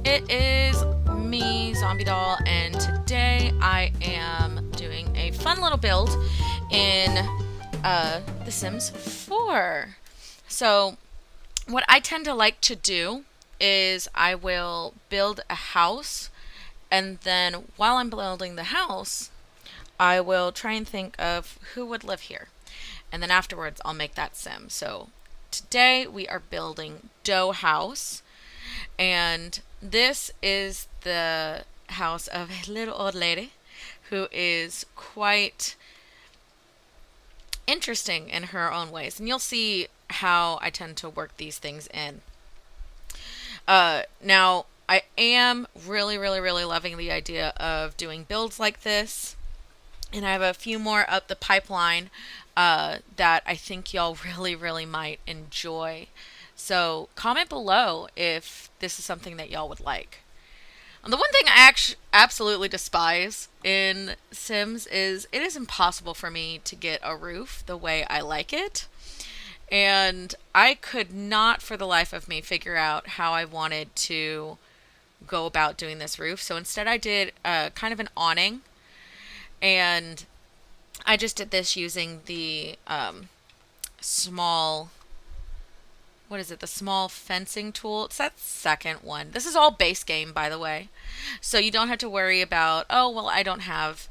It is me, ZombiDoll, and today I am doing a fun little build in The Sims 4. So, what I tend to like to do is I will build a house, and then while I'm building the house, I will try and think of who would live here. And then afterwards, I'll make that sim. So, today we are building Dough House. And this is the house of a little old lady who is quite interesting in her own ways. And you'll see how I tend to work these things in. Now, I am really loving the idea of doing builds like this. And I have a few more up the pipeline that I think y'all really might enjoy. So comment below if this is something that y'all would like. And the one thing I absolutely despise in Sims is it is impossible for me to get a roof the way I like it. And I could not for the life of me figure out how I wanted to go about doing this roof. So instead I did kind of an awning. And I just did this using the small, what is it, the small fencing tool. It's that second one. This is all base game, by the way. So you don't have to worry about, oh, well, I don't have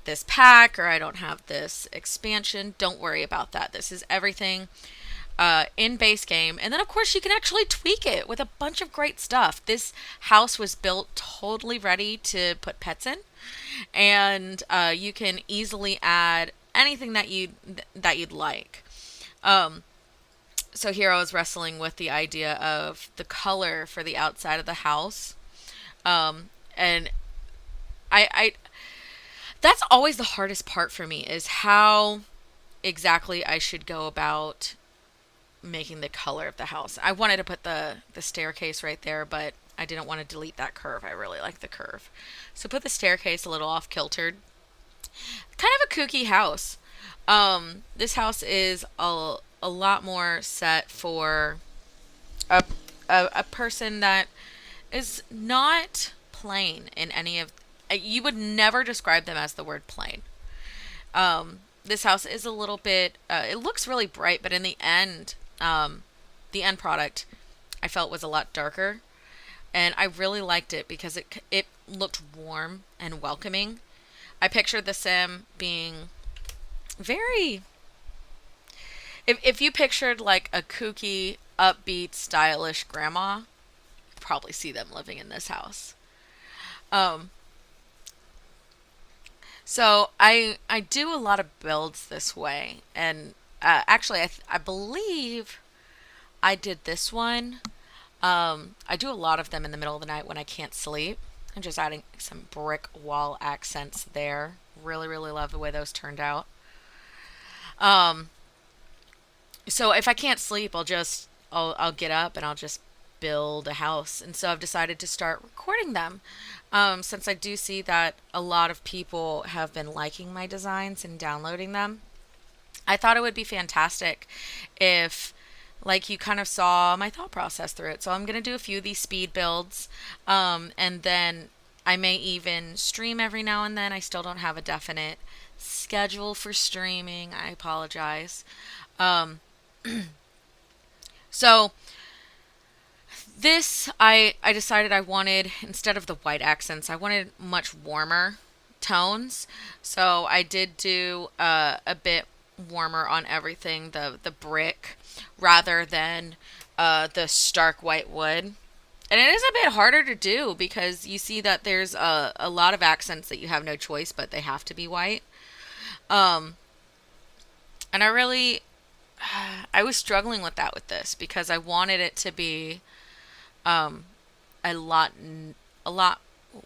this pack or I don't have this expansion. Don't worry about that. This is everything in base game. And then, of course, you can actually tweak it with a bunch of great stuff. This house was built totally ready to put pets in. And you can easily add anything that you'd like. So here I was wrestling with the idea of the color for the outside of the house. And I that's always the hardest part for me, is how exactly I should go about making the color of the house. I wanted to put the staircase right there, but I didn't want to delete that curve. I really like the curve. So put the staircase a little off kiltered. Kind of a kooky house. This house is a lot more set for a person that is not plain in any of. You would never describe them as the word plain. This house is a little bit. It looks really bright, but in the end product I felt was a lot darker, and I really liked it because it looked warm and welcoming. I pictured the sim being very. If you pictured like a kooky, upbeat, stylish grandma, you'd probably see them living in this house. So I do a lot of builds this way, and actually I believe I did this one. I do a lot of them in the middle of the night when I can't sleep. I'm just adding some brick wall accents there. Really love the way those turned out. So if I can't sleep, I'll get up and I'll just build a house. And so I've decided to start recording them. Since I do see that a lot of people have been liking my designs and downloading them, I thought it would be fantastic if, like, you kind of saw my thought process through it. So I'm going to do a few of these speed builds, and then I may even stream every now and then. I still don't have a definite schedule for streaming. I apologize. So this, I decided I wanted, instead of the white accents, I wanted much warmer tones. So I did do a bit warmer on everything, the brick, rather than the stark white wood. And it is a bit harder to do because you see that there's a lot of accents that you have no choice, but they have to be white. And I was struggling with that with this because I wanted it to be a lot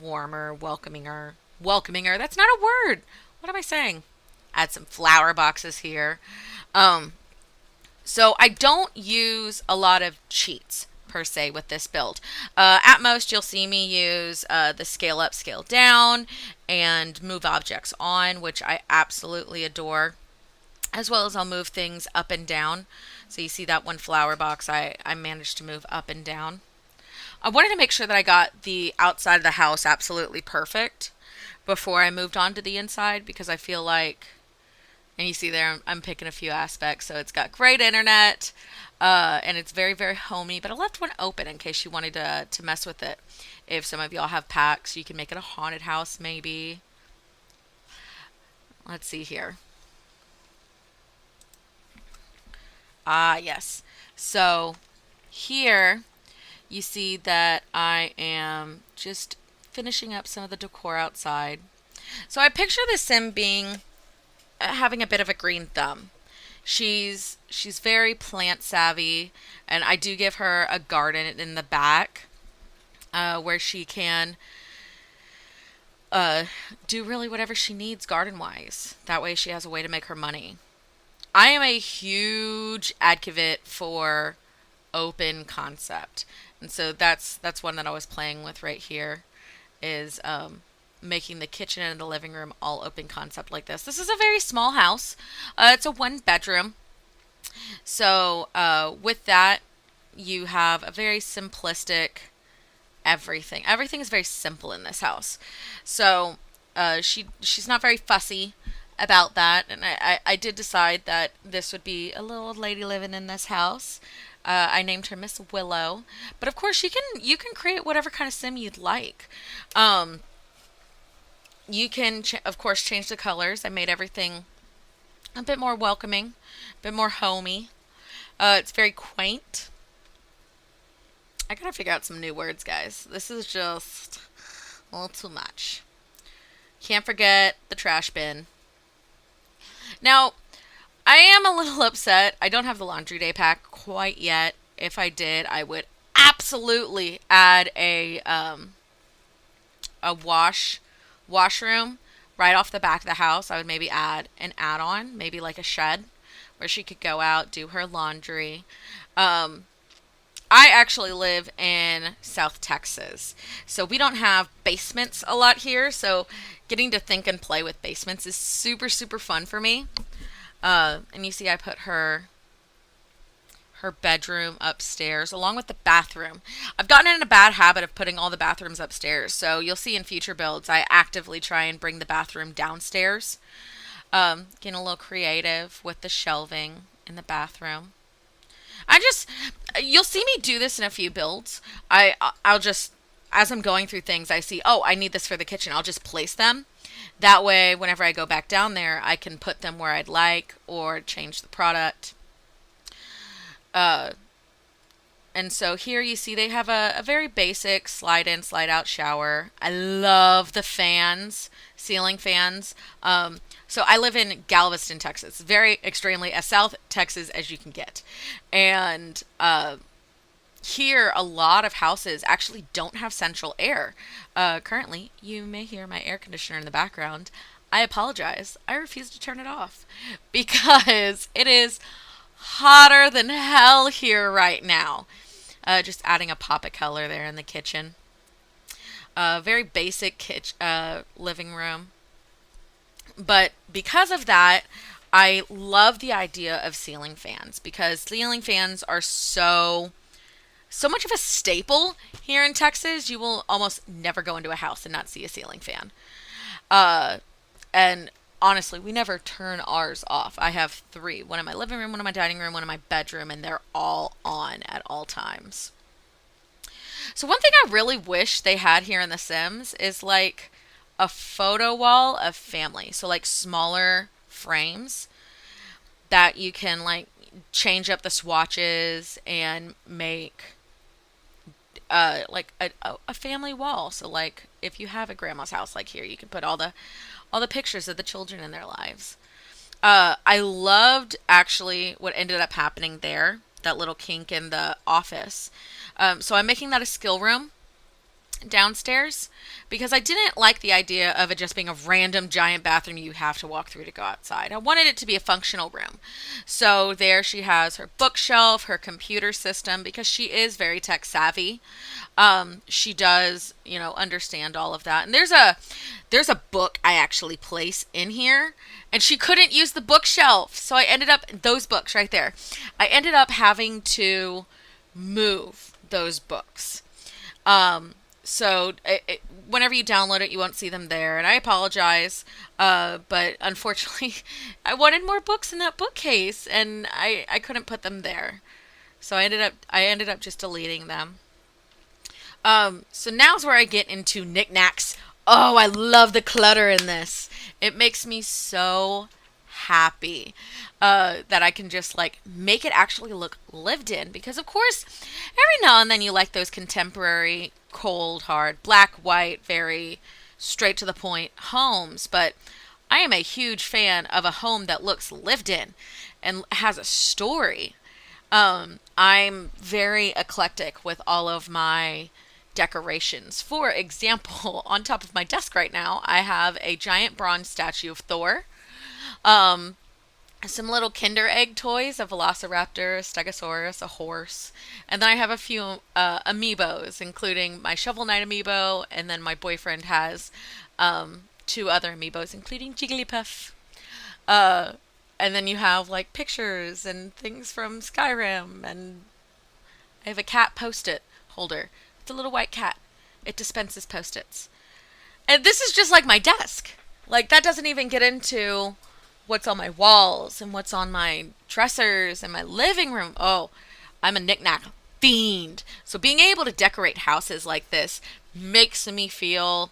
warmer, welcominger. That's not a word. What am I saying? Add some flower boxes here. So I don't use a lot of cheats per se with this build. At most, you'll see me use the scale up, scale down, and move objects on, which I absolutely adore. As well as I'll move things up and down. So you see that one flower box I managed to move up and down. I wanted to make sure that I got the outside of the house absolutely perfect before I moved on to the inside, because I feel like, and you see there, I'm picking a few aspects. So it's got great internet, and it's very, very homey. But I left one open in case you wanted to mess with it. If some of y'all have packs, you can make it a haunted house maybe. Let's see here. Ah, yes. So here you see that I am just finishing up some of the decor outside. So I picture the sim being having a bit of a green thumb. She's very plant savvy, and I do give her a garden in the back, where she can uh, do really whatever she needs garden wise. That way, she has a way to make her money. I am a huge advocate for open concept, and so that's one that I was playing with right here. Is making the kitchen and the living room all open concept like this. This is a very small house. It's a 1 bedroom. So with that, you have a very simplistic everything. Everything is very simple in this house. So she's not very fussy about that, and I did decide that this would be a little old lady living in this house. I named her Miss Willow, but of course you can create whatever kind of sim you'd like. Um, you can of course change the colors. I made everything a bit more welcoming, a bit more homey. It's very quaint. I gotta figure out some new words, guys. This is just a little too much. Can't forget the trash bin. Now, I am a little upset. I don't have the laundry day pack quite yet. If I did, I would absolutely add a washroom right off the back of the house. I would maybe add an add-on, maybe like a shed where she could go out, do her laundry. Um, I actually live in South Texas, so we don't have basements a lot here. So getting to think and play with basements is super, super fun for me. And you see I put her bedroom upstairs along with the bathroom. I've gotten in a bad habit of putting all the bathrooms upstairs. So you'll see in future builds, I actively try and bring the bathroom downstairs. Getting a little creative with the shelving in the bathroom. You'll see me do this in a few builds. I'll just, as I'm going through things, I see, oh, I need this for the kitchen. I'll just place them. That way, whenever I go back down there, I can put them where I'd like or change the product. Uh, and so here you see they have a very basic slide in, slide out shower. I love the fans, ceiling fans. So I live in Galveston, Texas, very extremely as South Texas as you can get. And here, a lot of houses actually don't have central air. Currently, you may hear my air conditioner in the background. I apologize. I refuse to turn it off because it is hotter than hell here right now. Just adding a pop of color there in the kitchen. Very basic living room. But because of that, I love the idea of ceiling fans because ceiling fans are so much of a staple here in Texas. You will almost never go into a house and not see a ceiling fan. And honestly, we never turn ours off. I have 3, one in my living room, one in my dining room, one in my bedroom, and they're all on at all times. So one thing I really wish they had here in The Sims is like a photo wall of family. So like smaller frames that you can like change up the swatches and make like a family wall. So like if you have a grandma's house like here, you can put all the pictures of the children in their lives. I loved actually what ended up happening there, that little kink in the office. So I'm making that a skill room downstairs because I didn't like the idea of it just being a random giant bathroom you have to walk through to go outside. I wanted it to be a functional room. So there she has her bookshelf, her computer system, because she is very tech savvy. She does, understand all of that. And there's a book I actually place in here, and she couldn't use the bookshelf. So I ended up, those books right there, I ended up having to move those books. So whenever you download it, you won't see them there, and I apologize. But unfortunately, I wanted more books in that bookcase, and I couldn't put them there. So I ended up just deleting them. So now's where I get into knickknacks. Oh, I love the clutter in this. It makes me so happy that I can just like make it actually look lived in. Because of course, every now and then you like those contemporary, cold, hard, black, white, very straight to the point homes. But I am a huge fan of a home that looks lived in and has a story. I'm very eclectic with all of my decorations. For example, on top of my desk right now, I have a giant bronze statue of Thor, um, some little Kinder Egg toys, a Velociraptor, a Stegosaurus, a horse, and then I have a few amiibos, including my Shovel Knight amiibo, and then my boyfriend has two other amiibos, including Jigglypuff. Uh, and then you have like pictures and things from Skyrim, and I have a cat post-it holder. It's a little white cat. It dispenses post-its. And this is just like my desk. Like that doesn't even get into what's on my walls and what's on my dressers and my living room. Oh, I'm a knickknack fiend. So being able to decorate houses like this makes me feel.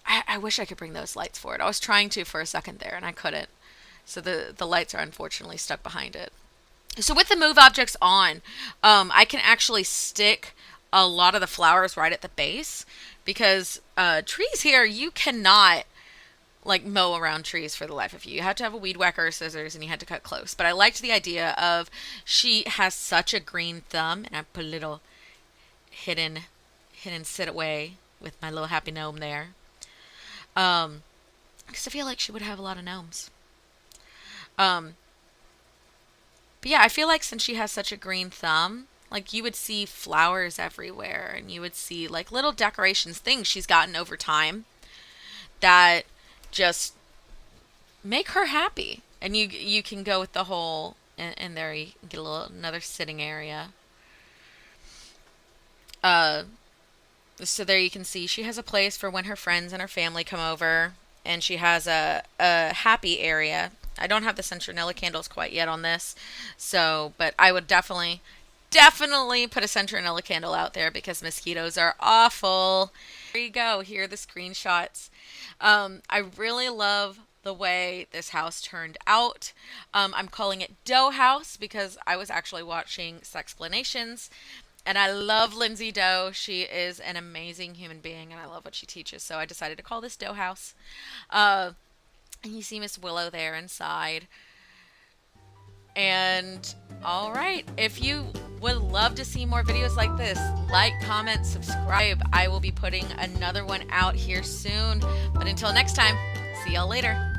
I wish I could bring those lights forward. I was trying to for a second there and I couldn't. So the lights are unfortunately stuck behind it. So with the move objects on, I can actually stick a lot of the flowers right at the base because trees here, you cannot like mow around trees for the life of you. You have to have a weed whacker or scissors and you had to cut close. But I liked the idea of she has such a green thumb, and I put a little hidden sit away with my little happy gnome there. Because I feel like she would have a lot of gnomes. Um, but yeah, I feel like since she has such a green thumb, like you would see flowers everywhere and you would see like little decorations, things she's gotten over time that just make her happy. And you can go with the whole and there you get a little another sitting area. Uh so there you can see she has a place for when her friends and her family come over, and she has a happy area. I don't have the centronella candles quite yet on this, so but I would definitely put a centronella candle out there because mosquitoes are awful. There you go. Here are the screenshots. I really love the way this house turned out. I'm calling it Dough House because I was actually watching Sexplanations, and I love Lindsay Doe. She is an amazing human being, and I love what she teaches. So I decided to call this Dough House. And you see Miss Willow there inside. And all right, if you would love to see more videos like this, like, comment, subscribe. I will be putting another one out here soon. But until next time, see y'all later.